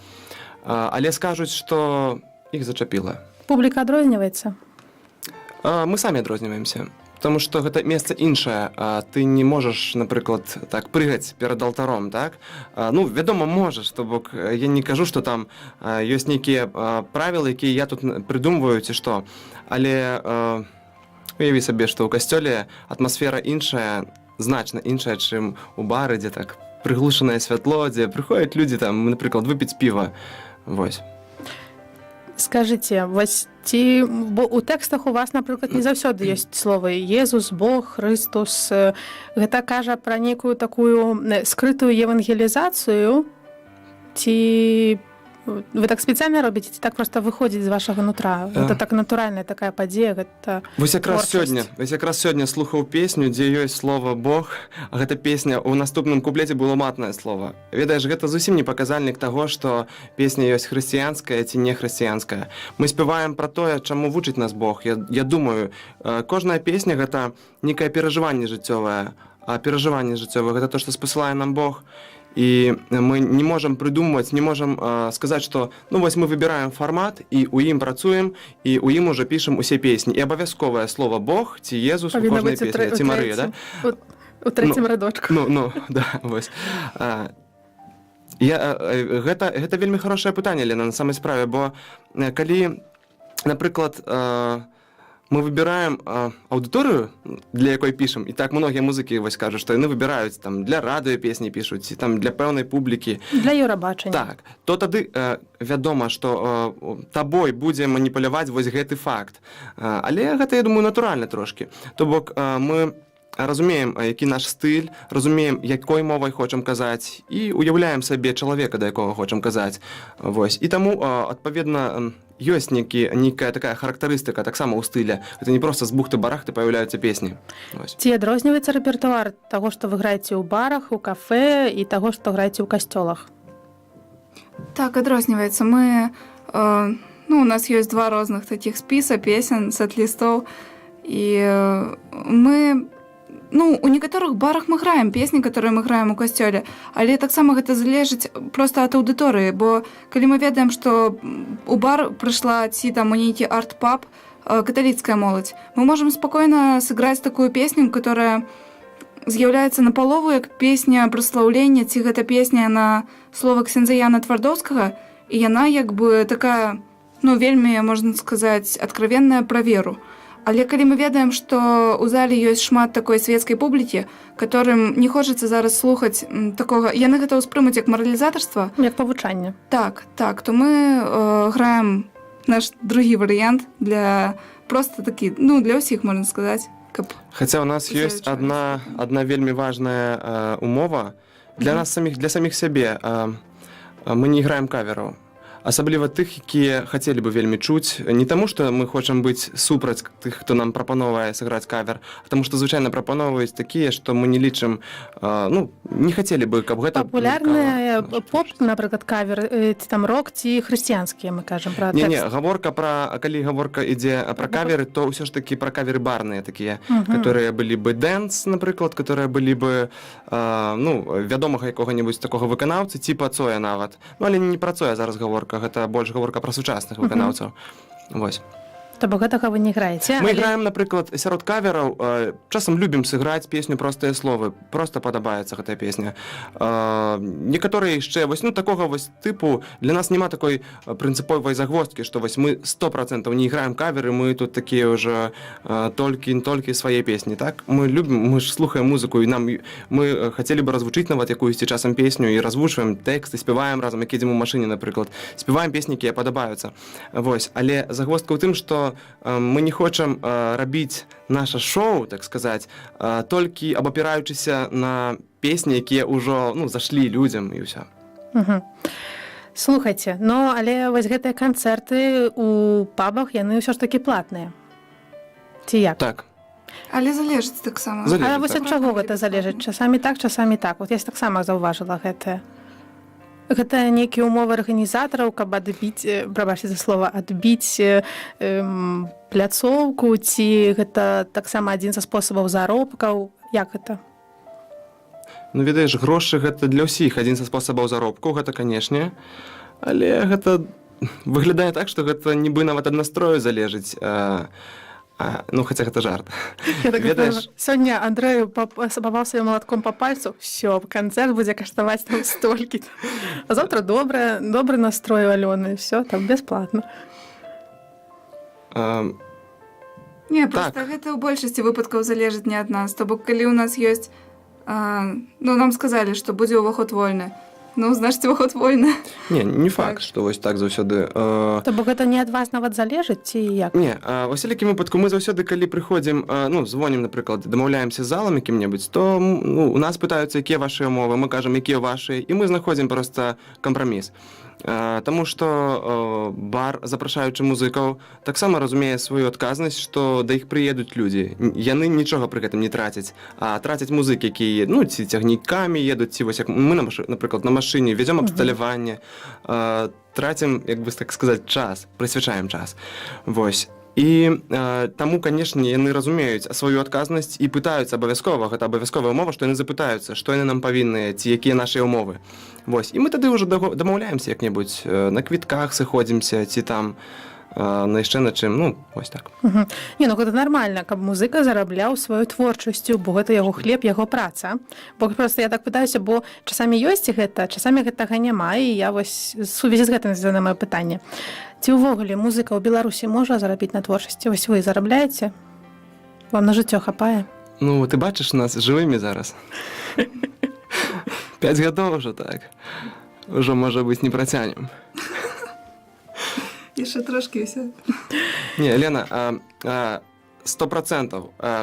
Але скажуць, што іх зачапіла. Публіка адрозніваецца? Мы самі адрозніваемся, потому што гэта месца іншае. Ты не можаш, напрыклад, так прыгаць перад алтаром, так? Ну, вядома, можаш, то бок я не кажу, што там ёсць нейкія правілы, якія я тут прыдумваю ці што. Але уяві сабе, што ў касцёле атмасфера іншая, значна іншая, чым у бары, дзе так прыглушанае святло, дзе прыходзяць людзі там, напрыклад, выпіць піва. Вось. Скажыце, вось ці у тэкстах у вас, напрыклад, не заўсёды ёсць словы «Езус», «Бог», «Хрыстус». Гэта кажа пра нейкую такую скрытую евангелізацыю? Ці вы так спецыяльна робіце, ці так проста выходзіць з вашага нутра? Гэта так натуральная такая падзея, гэта Вось якраз сёння слухаў песню, дзе ёсць слова «Бог», а гэта песня ў наступным куплеце было матнае слово. Ведаеш, гэта зусім не паказальнік таго, што песня ёсць хрысціянская ці не хрысціянская. Мы спяваем пра тое, чаму вучыць нас Бог. Я думаю, кожная песня — гэта некае перажыванне жыццёвае, а перажыванне жыццёвае — гэта то, што спасылае нам Бог. І мы не можам прыдумваць, не можам сказаць, што ну вось мы выбіраем фармат і ў ім працуем, і ў ім ужо пішам усе песні. І абавязковае слова «Бог» ці «Езус» у кожнай песні, ці «Марыя», да? У трэцім радочку. Да, вось. Гэта вельмі хорошае пытанне, Лена, на самай справе, бо калі, напрыклад, мы выбираем аўдыторыю, для якой пішам, і так многія музыкі вось кажуць, што яны выбіраюць там для радыё песні пішуць, ці там для пэўнай публікі. Для Еўрабачання. Так, то тады вядома, што табой будзе маніпуляваць вось гэты факт. Але гэта, я думаю, натуральна трошкі. То бок мы разумеем, які наш стыль, разумеем, якой мовай хочам казаць, і уяўляем сабе чалавека, да якога хочам казаць. Вось. І таму, адпаведна, ёсць нейкая такая характарыстыка таксама ў стыля. Это не проста з бухты-барахты паяўляюцца песні. Вось. Ці адрозніваецца рэпертуар таго, што вы граеце ў барах, у кафэ і таго, што граеце ў касцёлах? Так, адрозніваецца. У нас ёсць два розных такіх спіса песен, сет-лістоў. І у некаторых барах мы граем песні, которые мы граем у касцёле, але таксама гэта залежыць проста ад аўдыторыі, бо калі мы ведаем, што у бар прыйшла ці там у нейкі арт-паб каталіцкая моладзь, мы можам спакойна сыграць такую песню, которая з'яўляецца напалову як песня праслаўлення, ці гэта песня на слова ксяндза Яна Твардоўскага, і яна як бы такая, вельмі, можна сказаць, адкровенная пра веру. Але калі мы ведаем, што ў зале ёсць шмат такой свецкай публікі, которым не хочацца зараз слухаць такога, яны гэта ўспрымуць як маралізатарства. Як павучанне. Так, то мы граем наш другі варыянт для проста такі, для ўсіх, можна сказаць. Хаця ў нас ёсць одна вельмі важная умова для нас саміх, для саміх сябе. Мы не граем кавераў. Асабліва тых, якія хацелі бы вельмі чуць, не таму, што мы хочам быць супраць тых, хто нам прапановвае сыграць кавер, а таму, што звычайна прапановваюць такія, што мы не лічым, не хацелі бы, каб гэта... Папулярны поп, напрыклад, кавер, ці там рок, ці хрысціянскія, мы кажам пра тэкст. Не, калі гаворка ідзе пра каверы, то ўсё ж такі пра каверы барныя такія, которые былі бы дэнс, напрыклад, которые былі бы, вядомага якога-небудзь такога выканаўцы, ці па Цоя нават. Але не пра Цоя зараз гаворка. Гэта больш гаворка пра сучасных выканаўцаў. Вось. То бок гэтага вы не граеце? Мы граем, напрыклад, сярод кавераў, часам любім сыграць песню «Простыя словы». Проста падабаецца гэтая песня. Некаторыя яшчэ, такога тыпу, для нас няма такой прынцыповай загвоздкі, што мы 100% не іграем каверы, мы тут такія ўжо толькі свае песні, так? Мы любім, мы ж слухаем музыку, і мы хацелі бы развучыць нават якуюсьці часам песню і развучваем тэксты, спяваем разам, як едзем у машыне, напрыклад. Спяваем песні, якія падабаюцца. Вось. Але загвоздка ў тым, што мы не хочам рабіць наша шоу, так сказаць, толькі абапіраючыся на песні, якія ўжо зашлі людзям і ўсё. Слухайце, але вось гэтыя канцэрты у пабах, яны ўсё ж такі платныя. Ці як? Так. Але залежыць таксама. Але вось ад чаго гэта залежыць? Часамі так, часамі так. Вот я таксама заўважыла гэтае. Гэта нейкія ўмовы арганізатараў, каб адбіць пляцоўку, ці гэта таксама адзін са спосабаў заробкаў? Як гэта? Ведаеш, грошы гэта для ўсіх адзін са спосабаў заробку, гэта, канешне, але гэта выглядае так, што гэта нібы нават ад настрою залежыць. Хаця гэта жарт. Сёння Андрэю папаў сваім малатком па пальцу, всё, канцэрт будзе каштаваць там столькі. А заўтра добры настрой у Алёны, всё, там бясплатна. Не, проста гэта ў большасці выпадкаў залежыць не ад нас. То бок, калі ў нас ёсць, нам сказалі, што будзе ўваход вольны. Значыць, уваход вольны. Не факт, што вось так заўсёды. То бок гэта не ад вас нават залежыць, ці як? Не, ва ўсялякім выпадку мы заўсёды, калі прыходзім, звонім, напрыклад, дамаўляемся з залам якім-небудзь, то у нас пытаюцца, якія вашыя умовы, мы кажам, якія вашыя, і мы знаходзім проста кампраміс. Таму што бар, запрашаючы музыкаў, таксама разумее сваю адказнасць, што да іх прыедуць людзі. Яны нічога пры гэтым не трацяць, а трацяць музыкі, якія ці цягнікамі едуць, ці вось як мы, напрыклад, на машыне вядзём абсталяванне, трацім, як бы так сказаць, час, прысвячаем час. Вось. І таму, канешне, яны разумеюць сваю адказнасць і пытаюцца абавязкова, гэта абавязковая умова, што яны запытаюцца, што яны нам павінныя, ці якія нашыя умовы. Вось. І мы тады ўжо дамаўляемся як-небудзь, на квітках сыходзімся, ці там яшчэ на чым, ну, вось так. Не, ну гэта нармальна, каб музыка зарабляў сваёй творчасцю, бо гэта яго хлеб, яго праца. Бо проста я так пытаюся, бо часамі ёсць гэта, часамі гэтага няма, і я вось в сувязі з гэтым звязана маё пытанне. Ці ўвогуле музыка ў Беларусі можа зарабіць на творчасці? Вось вы зарабляеце? Вам на жыццё хапае? Ну, ты бачыш нас жывымі зараз. 5 гадоў ўжо так. Ужо, можа быць, не працянем. Яшчэ трошкі і ўсё. Не, Лена, 100%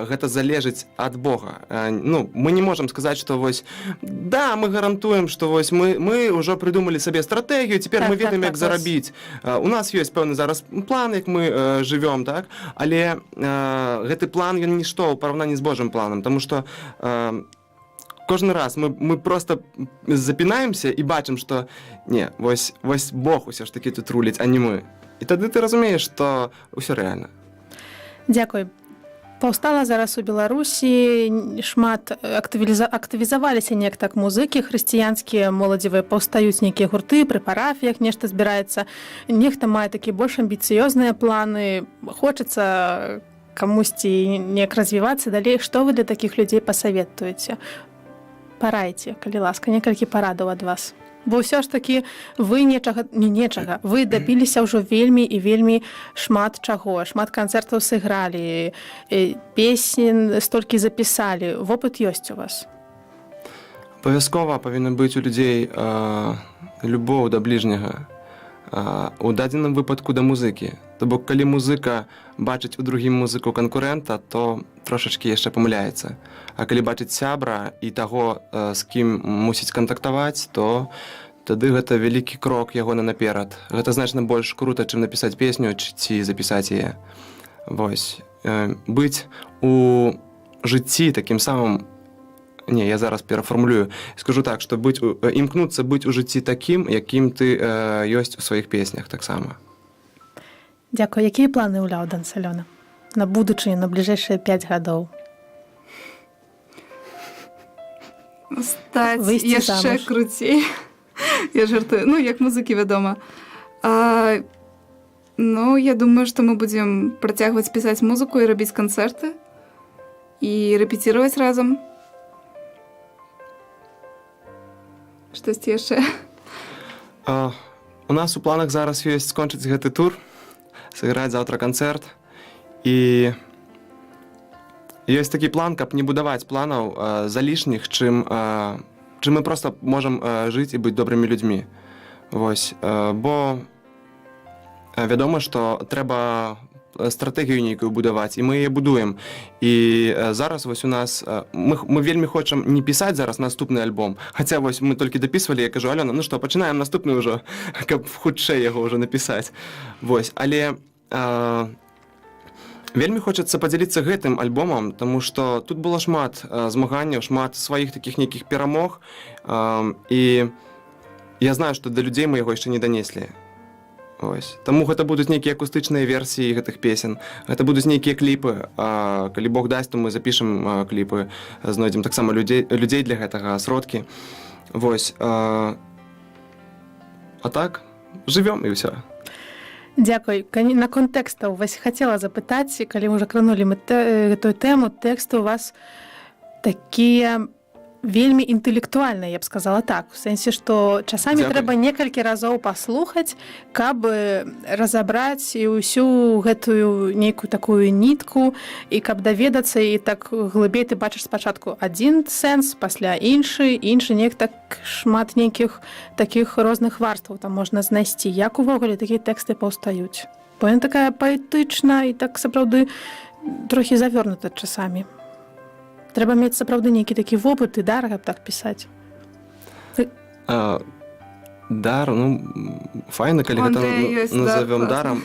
гэта залежыць ад Бога. Ну, мы не можам сказаць, што вось, да, мы гарантуем, што вось мы ўжо прыдумалі сабе стратэгію, цяпер мы ведаем, як зарабіць. У нас ёсць пэўны зараз план, як мы жывём, так? Але гэты план, ён нішто ў параўнанні з Божым планам, таму што кожны раз мы просто запінаемся і бачым, што не, вось Бог усё ж такі тут руліць, а не мы. І тады ты разумееш, што ўсё рэальна. Дзякуй. Паўстала зараз у Беларусі шмат актывізаваліся неяк так музыкі, хрысціянскія моладзевыя паўстаюць нейкія гурты, пры парафіях нешта збіраецца. Нехта мае такія больш амбіцыёзныя планы, хочацца камусьці неяк развівацца далей. Што вы для такіх людзей пасаветуеце? Парайце, калі ласка, некалькі парадаў ад вас. Бо ўсё ж такі вы нечага, вы дабіліся ўжо вельмі і вельмі шмат чаго, шмат канцэртаў сыгралі, песень столькі запісалі, вопыт ёсць у вас. Абавязкова павінна быць у людзей любоў да бліжняга, у дадзеным выпадку да музыкі. То бок, калі музыка бачыць у другім музыку канкурэнта, то трошачкі яшчэ памыляецца. А калі бачыць сябра і таго, з кім мусіць кантактаваць, то тады гэта вялікі крок ягоны наперад. Гэта значна больш крута, чым напісаць песню ці запісаць яе. Вось. Быць у жыцці такім самым... Не, я зараз перафармулюю. Скажу так, што імкнуцца быць у жыцці такім, якім ты ёсць у сваіх песнях таксама. Дзякуй. Якія планы ў Ляўданс, Алёна? На будучыню, на бліжэйшыя 5 гадоў? Стаць яшчэ круцей. Я жартую. Ну, як музыкі, вядома. Ну, я думаю, што мы будзем працягваць пісаць музыку і рабіць канцэрты і рэпеціраваць разам. Штосьці яшчэ? У нас у планах зараз ёсць скончыць гэты тур, сыграць заўтра канцэрт. І ёсць такі план, каб не будаваць планаў залішніх, чым мы проста можам жыць і быць добрымі людзьмі. Вось. Бо вядома, што трэба стратэгію нейкую будаваць, і мы яе будуем. І зараз вось у нас... Мы вельмі хочам не пісаць зараз наступны альбом, хаця вось мы толькі дапісвалі, я кажу, Алёна, ну што, пачынаем наступны ўжо, каб хутчэй яго ўжо напісаць. Вось. Але вельмі хочацца падзяліцца гэтым альбомам, таму што тут было шмат змаганняў, шмат сваіх такіх нейкіх перамог, і я знаю, што да людзей мы яго яшчэ не данеслі. Ось. Таму гэта будуць нейкія акустычныя версіі гэтых песен, гэта будуць нейкія кліпы. Калі Бог дасць, то мы запішам кліпы, знойдзем таксама людзей для гэтага, сродкі. Вось. А так, жывём і ўсё. Дзякуй. Наконт тэкстаў вас хацела запытаць, калі мы ўжо кранулі гэтую тэму, тэксты у вас такія вельмі інтэлектуальныя, я б сказала так. У сэнсе, што часамі трэба некалькі разоў паслухаць, каб разабраць і ўсю гэтую нейкую такую нітку, і каб даведацца, і так глыбей ты бачыш спачатку адзін сэнс, пасля іншы, неяк так шмат нейкіх такіх розных варстваў там можна знайсці. Як увогуле такія тэксты паўстаюць? Бо яна такая паэтычная і так сапраўды трохі завёрнута часамі. Трэба мець сапраўды нейкі такі вопыт і дар, каб так пісаць. Дар, ну, файна, калі гэта назовём дарам.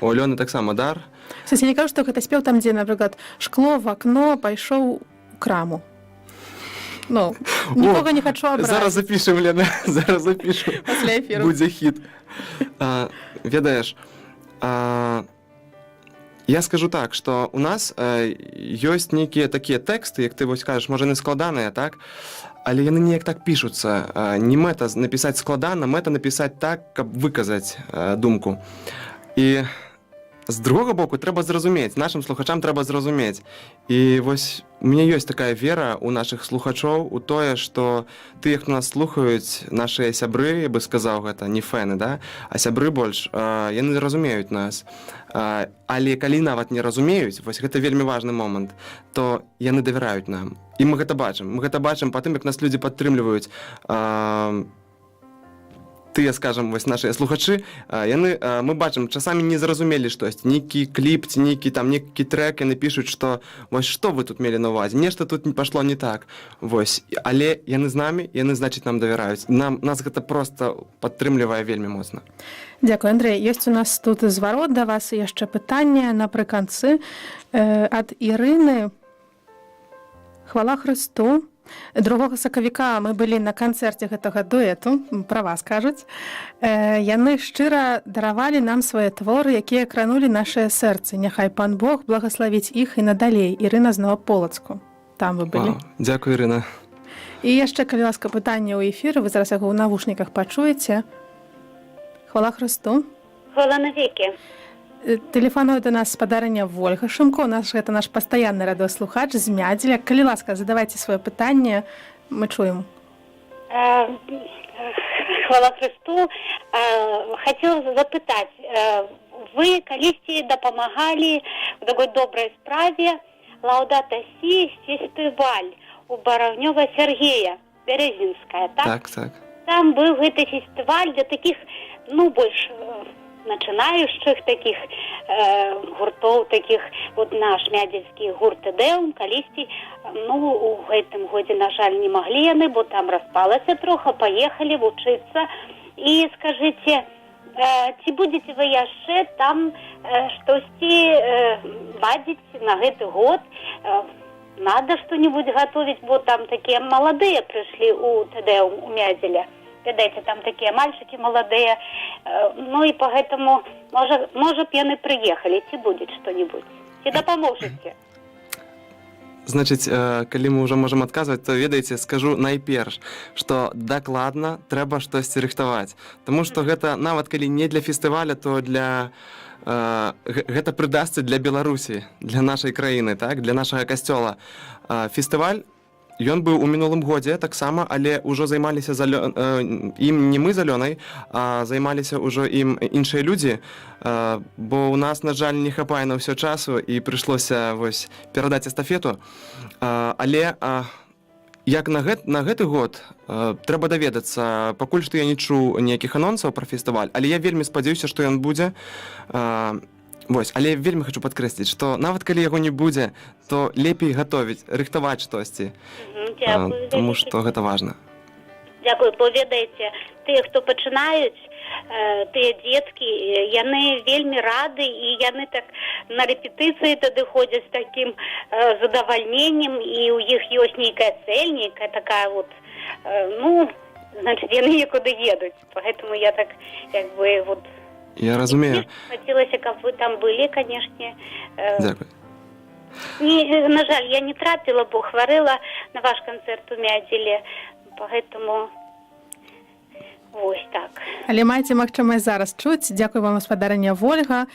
У Алёны таксама дар. Я не кажу, што гэта спеў там, дзе, напрыклад, шкло в акно пайшоў у краму. Ну, нікога не хачу абраць. Зараз запішем, Лена, зараз запішем. Пасля эфіру. Будзе хіт. Ведаеш, я скажу так, што у нас ёсць нейкія такія тэксты, як ты вось кажаш, можа, яны складаныя, так? Але яны неяк так пішуцца. Не мэта напісаць складана, мэта напісаць так, каб выказаць думку. І з другого боку, трэба зразумець, нашым слухачам трэба зразумець. І вось у мяне ёсць такая вера ў нашых слухачоў у тое, што тыя, хто нас слухаюць, нашыя сябры, я бы сказаў гэта, не фэны, да? А сябры больш, яны разумеюць нас. Але калі нават не разумеюць, вось гэта вельмі важны момант, то яны давяраюць нам. І мы гэта бачым. Мы гэта бачым па тым, як нас людзі падтрымліваюць. Тыя, скажам, вось нашыя слухачы, мы бачым, часамі не зразумелі штосьці, нейкі кліп ці нейкі трэк, яны пішуць, што вось што вы тут мелі на ўвазе, нешта тут пайшло не так. Вось, але яны з намі, яны, значыць, нам давяраюць. Нас гэта проста падтрымлівае вельмі моцна. Дзякуй, Андрэй. Ёсць у нас тут зварот да вас і яшчэ пытанне напрыканцы ад Ірыны. Хвала Хрысту. 2 сакавіка мы былі на канцэрце гэтага дуэту, пра вас кажуць. Яны шчыра даравалі нам свае творы, якія кранулі нашыя сэрцы. Няхай пан Бог благаславіць іх і надалей. Ірына з Новаполацку. Там вы былі. Дзякуй, Ірына. І яшчэ, калі ласка, пытанне ў эфіры, вы зараз яго ў навушніках пачуеце. Хвала Хрысту. Хвала навекі. Тэлефануе да нас спадарыня Вольга Шымко. Гэта наш пастаянны радыёслухач з Мядзеля. Калі ласка, задавайце сваё пытанне, мы чуем. Хвала Христу. Хотела запытаць, вы калісьці дапамагалі в такой добрай справе Лаудата Си фестываль у Бараўнёва Сергея Березинская, так? Так. Там быў гэты фестываль для таких, больш начинающих таких гуртоў, таких вот наш мядзельскі гурт Эдеум, калісьці, у гэтым годзе, на жаль, не маглі яны, бо там распалася трохи, паехалі вучыцца. І скажыце, ці будзеце вы яшчэ там штосьці ладзіць на гэты год? Надо что-нибудь готовить, бо там такие молодые пришли у Тедеум, у Мядзеля. Видите, там такие мальчики молодые. И поэтому, может, яны приехали, ці будет что-нибудь. Ці дапаможеце. Значыць, калі мы ўжо можам адказваць, то, ведаеце, скажу найперш, што дакладна трэба штосьці рыхтаваць. Таму што гэта, нават калі не для фестываля, то гэта прыдасца для Беларусі, для нашай краіны, так, для нашага касцёла. Фестываль, ён быў у мінулым годзе таксама, але ўжо займаліся ім не мы з Алёнай, а займаліся ўжо ім іншыя людзі, бо ў нас, на жаль, не хапае на ўсё часу і прыйшлося перадаць эстафету. Але як на гэты год трэба даведацца, пакуль што я не чуў ніякіх анонсаў пра фестываль, але я вельмі спадзяюся, што ён будзе. Але вельмі хочу падкрэсліць, што нават калі яго не будзе, то лепей гатовіць, рыхтаваць штосьці. Дзякую. Таму што гэта важна. Дзякую, бо ведаеце, тыя, хто пачынаюць, тыя дзеткі, яны вельмі рады, і яны так на рэпетыцыі тады ходзяць з такім задавальненнем, і ў іх ёсць нейкая цэль, нейкая такая значыць, яны некуды едуць. Поэтому я так, Я разумею. Хотелося, каб вы там былі, канешне. Дзякуй. На жаль, я не трапіла, бо хварэла на ваш канцэрт у Мядзеле, поэтому вось так. Але маеце магчымасць зараз чуць. Дзякуй вам, спадарыня Вольга.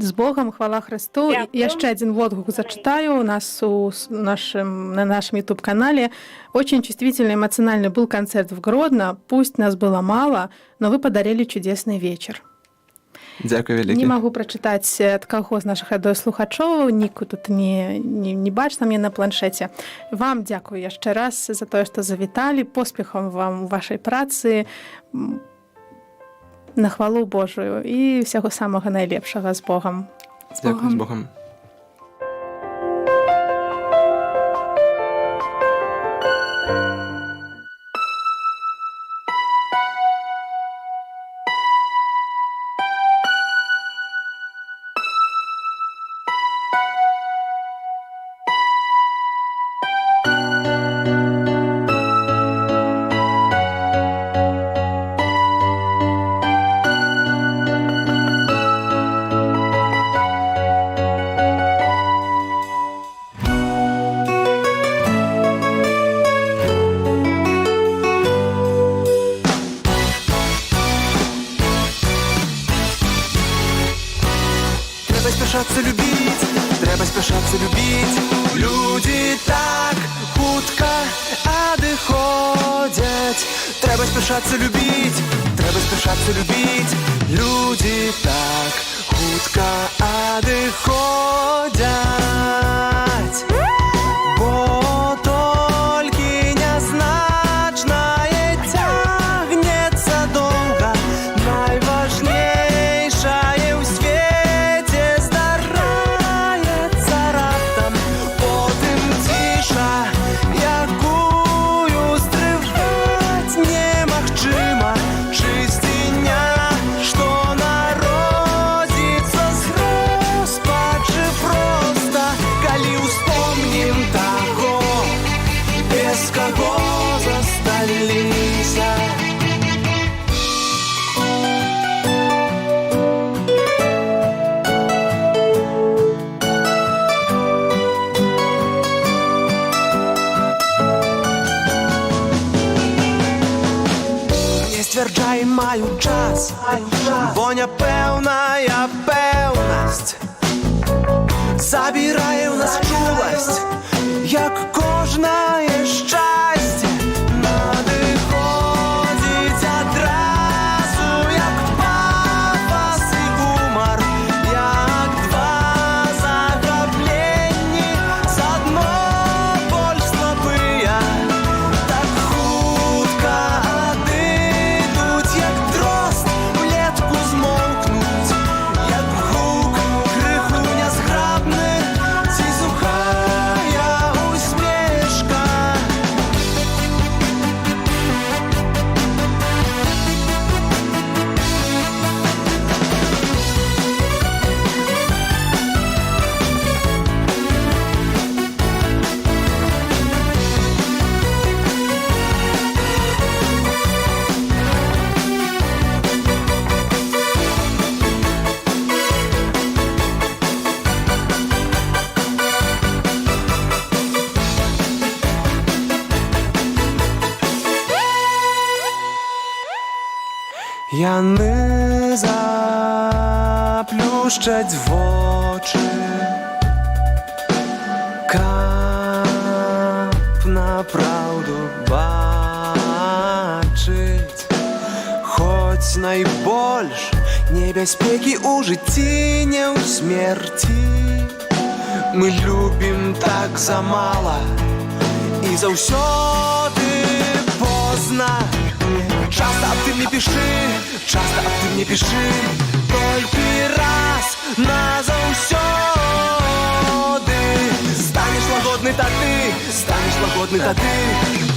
З Богом, хвала Христу. Яшчэ один водгук зачитаю у нас на нашем YouTube-канале. Очень чувствительный, эмоциональный был концерт в Гродно. Пусть нас было мало, но вы подарили чудесный вечер. Дзякуй вялікі. Не могу прочитать ад каго з наших радыёслухачоў, ніку тут не бачна мне на планшеце. Вам дзякую яшчэ раз за тое, што завіталі. Поспехам вам у вашай працы, на хвалу Божую і всяго самага найлепшага. З Богом. Дзякуй, з Богом. спяшацца любіць, трэба спяшацца любіць. Людзі так хутка адыходзяць, трэба спяшацца любіць, трэба спяшацца любіць. Людзі так хутка адыходзяць, бо толькі нязначнае цягнецца доўга, найважнейшае ў свеце здараецца раптам, потым ціша, якую стрываць немагчыма, чысціня, што народзіцца з роспачы проста, калі ўспомнім таго, без каго засталіся. Не сцвярджай, маю час, бо няпэўная пэўнасць забірае ў нас чуласць, як кожнае шчасце надыходзіць адразу, як пафас і гумар, як два захапленні з адно больш слабыя. Так хутка адыдуць, як дрозд улетку змоўкнуць, як гук крыху нязграбны ці сухая усмешка. Яны заплюшчаць вочы, каб направду бачыць, хоць найбольш небяспекі ў жыцці, не ў смерці. Мы любім так замала і заўсёды позна. Часто аб тым не пішы, часто аб тым не пішы, толькі раз назаўсёды. Станеш лагодны тады, станеш лагодны тады,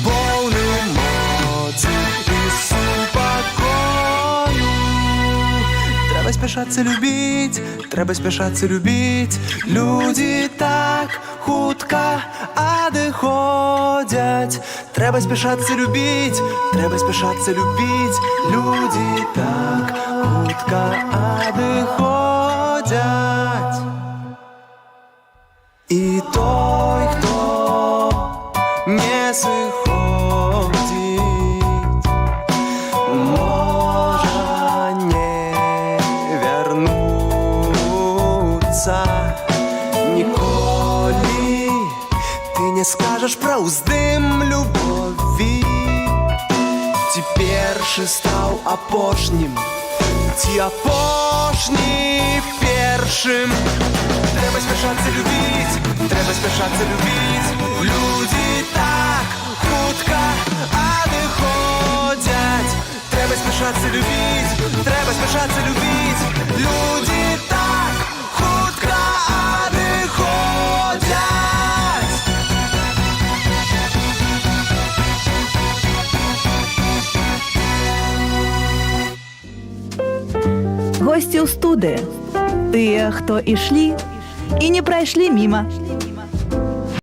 поўны моцы і супакою. Трэба спяшацца любіць, трэба спяшацца любіць. Людзі так хутка адыходзяць, трэба спяшацца любіць, трэба спяшацца любіць. Людзі так хутка адыходзяць. І той, хто не сыходзіць, можа не вярнуцца ніколі. Ты не скажаш пра ўздым любові, ці першы стаў апошнім, ці апошні першым. Трэба спяшацца любіць, трэба спяшацца любіць. Людзі так хутка адыходзяць, трэба спяшацца любіць, трэба спяшацца любіць. Людзі так хутка адыходзяць. Госці ў студыі. Тыя, хто ішлі і не прайшлі міма.